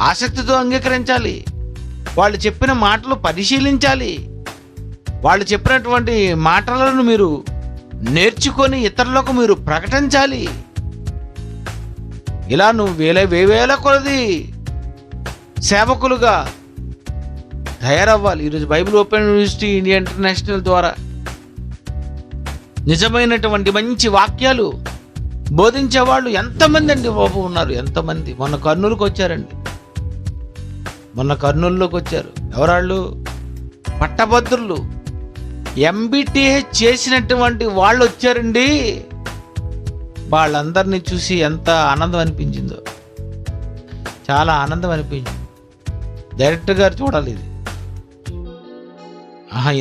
ఆసక్తితో అంగీకరించాలి. వాళ్ళు చెప్పిన మాటలు పరిశీలించాలి. వాళ్ళు చెప్పినటువంటి మాటలను మీరు నేర్చుకొని ఇతరులకు మీరు ప్రకటించాలి. ఇలా నువ్వు వేవేల కొలది సేవకులుగా తయారవ్వాలి. ఈరోజు Bible open university India international ద్వారా నిజమైనటువంటి మంచి వాక్యాలు బోధించేవాళ్ళు ఎంతమంది అండి బాబు ఉన్నారు, ఎంతమంది. మొన్న కర్నూలుకి వచ్చారండి, మొన్న కర్నూలులోకి వచ్చారు. ఎవరాళ్ళు? పట్టభద్రులు, ఎంబీటీహెచ్ చేసినటువంటి వాళ్ళు వచ్చారండి. వాళ్ళందరినీ చూసి ఎంత ఆనందం అనిపించిందో, చాలా ఆనందం అనిపించింది. డైరెక్టర్ గారు చూడాలి ఇది.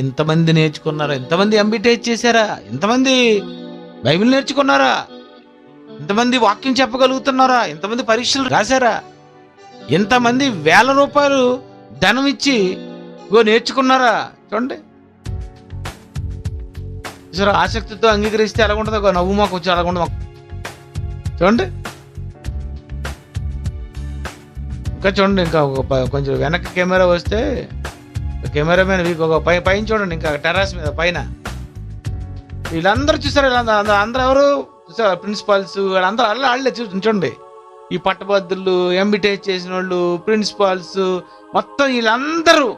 ఇంతమంది నేర్చుకున్నారా, ఇంతమంది ఎంబీటీహెచ్ చేశారా, ఇంతమంది బైబిల్ నేర్చుకున్నారా, ఇంతమంది వాక్యం చెప్పగలుగుతున్నారా, ఇంతమంది పరీక్షలు రాశారా, ఇంతమంది వేల రూపాయలు ధనం ఇచ్చి నేర్చుకున్నారా. చూడండి సరే, ఆసక్తితో అంగీకరిస్తే ఎలా ఉంటుందో, నవ్వు మాకు వచ్చి అలా ఉండదు. చూడండి ఇంకా చూడండి, ఇంకా కొంచెం వెనక్కి కెమెరా వస్తే, కెమెరామెన్ వీక్ ఒక పైన చూడండి, ఇంకా టెర్రస్ మీద పైన వీళ్ళందరూ చూసారు. అందరూ ఎవరు చూసారు? ప్రిన్సిపాల్స్ వాళ్ళందరూ వాళ్ళే చూడండి. ఈ పట్టభద్రులు, ఎంబీటీహెచ్ చేసిన వాళ్ళు, ప్రిన్సిపాల్స్, మొత్తం వీళ్ళందరూ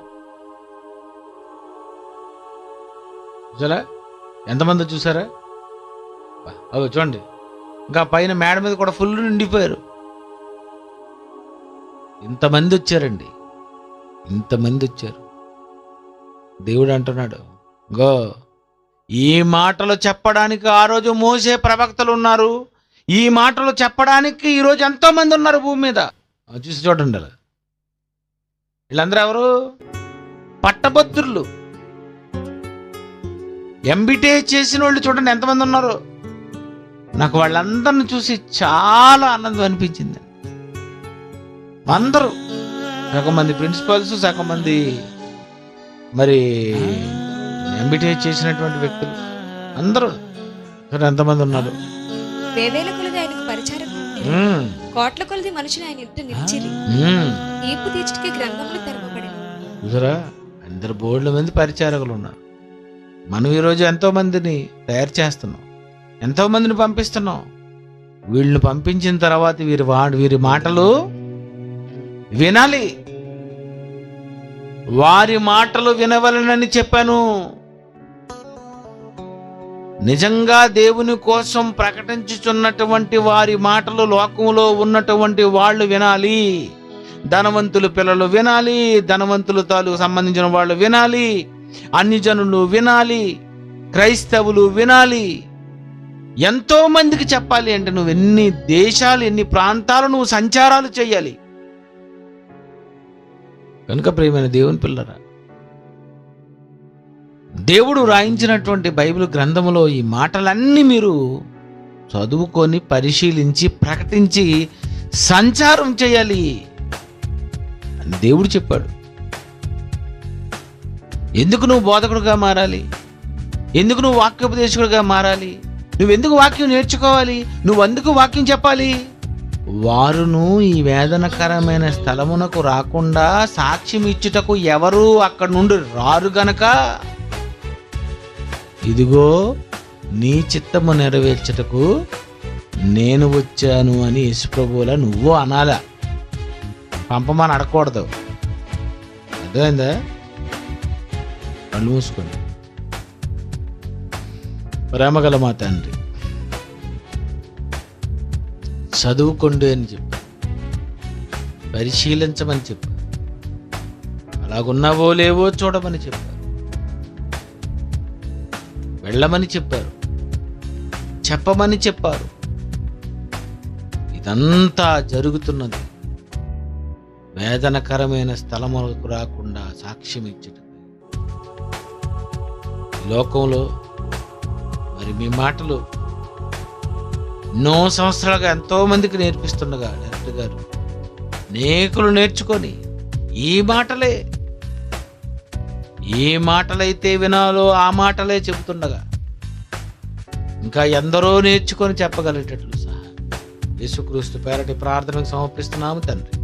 చూసారా? ఎంతమంది చూసారా? అవి చూడండి, ఇంకా పైన మేడ మీద కూడా ఫుల్ నిండిపోయారు. ఇంతమంది వచ్చారండి, ఇంతమంది వచ్చారు. దేవుడు అంటున్నాడు, గో ఈ మాటలు చెప్పడానికి ఆ రోజు మోసే ప్రవక్తలు ఉన్నారు, ఈ మాటలు చెప్పడానికి ఈరోజు ఎంతో మంది ఉన్నారు భూమి మీద. చూసి చూడండి అలా. వీళ్ళందరూ ఎవరు? పట్టభద్రులు. ఎంబీటే చేసిన వాళ్ళు చూడండి ఎంతమంది ఉన్నారు. నాకు వాళ్ళందరిని చూసి చాలా ఆనందం అనిపించింది. అందరూ సగం మంది ప్రిన్సిపల్స్, సగం మంది మరి ఎంబీటే చేసినటువంటి వ్యక్తులు అందరూ ఎంతమంది ఉన్నారు. వేవేల కొలది ఆయనకు పరిచారకులు, కోట్ల కొలది మనుషులు ఆయన ఎదుట నిలిచిరి. తీర్పు తీర్చుటకి గ్రంథములు తెరవబడెను. చూసారా, అందరు బోర్డుల మంది పరిచారకులు ఉన్నారు. మనం ఈరోజు ఎంతో మందిని తయారు చేస్తున్నాం, ఎంతో మందిని పంపిస్తున్నాం. వీళ్ళని పంపించిన తర్వాత వీరి మాటలు వినాలి. వారి మాటలు వినవలనని చెప్పాను. నిజంగా దేవుని కోసం ప్రకటించుచున్నటువంటి వారి మాటలు లోకంలో ఉన్నటువంటి వాళ్ళు వినాలి. ధనవంతుల పిల్లలు వినాలి, ధనవంతుల తాలూకు సంబంధించిన వాళ్ళు వినాలి, అన్ని జనులు వినాలి, క్రైస్తవులు వినాలి. ఎంతో మందికి చెప్పాలి అంటే నువ్వు ఎన్ని దేశాలు, ఎన్ని ప్రాంతాలు నువ్వు సంచారాలు చేయాలి. కనుక ప్రియమైన దేవుని పిల్లరా, దేవుడు రాయించినటువంటి బైబిల్ గ్రంథములో ఈ మాటలన్నీ మీరు చదువుకొని పరిశీలించి ప్రకటించి సంచారం చేయాలి అని దేవుడు చెప్పాడు. ఎందుకు నువ్వు బోధకుడుగా మారాలి? ఎందుకు నువ్వు వాక్యోపదేశకుడిగా మారాలి? నువ్వెందుకు వాక్యం నేర్చుకోవాలి? నువ్వెందుకు వాక్యం చెప్పాలి? వారును ఈ వేదనకరమైన స్థలమునకు రాకుండా సాక్ష్యం ఇచ్చుటకు ఎవరు అక్కడ నుండి రారు గనక ఇదిగో నీ చిత్తము నెరవేర్చుటకు నేను వచ్చాను అని యేసుప్రభువులా నువ్వు అనాలా, పంపమని అడగకూడదు. అర్థమైందా? కళ్ళు మూసుకోండి. ప్రేమగల మా తండ్రి, చదువుకోండి అని చెప్పారు, పరిశీలించమని చెప్పారు, అలాగున్నావో లేవో చూడమని చెప్పారు, వెళ్ళమని చెప్పారు, చెప్పమని చెప్పారు. ఇదంతా జరుగుతున్నది వేదనకరమైన స్థలములకు రాకుండా సాక్ష్యం ఇచ్చటం. లోకంలో మరి మీ మాటలు ఎన్నో సంవత్సరాలుగా ఎంతో మందికి నేర్పిస్తుండగా డైరెక్టర్ గారు అనేకులు నేర్చుకొని ఏ మాటలైతే వినాలో ఆ మాటలే చెబుతుండగా ఇంకా ఎందరో నేర్చుకొని చెప్పగలిగేటట్లు సహా యేసుక్రీస్తు పేరటి ప్రార్థనకు సమర్పిస్తున్నాము తండ్రి.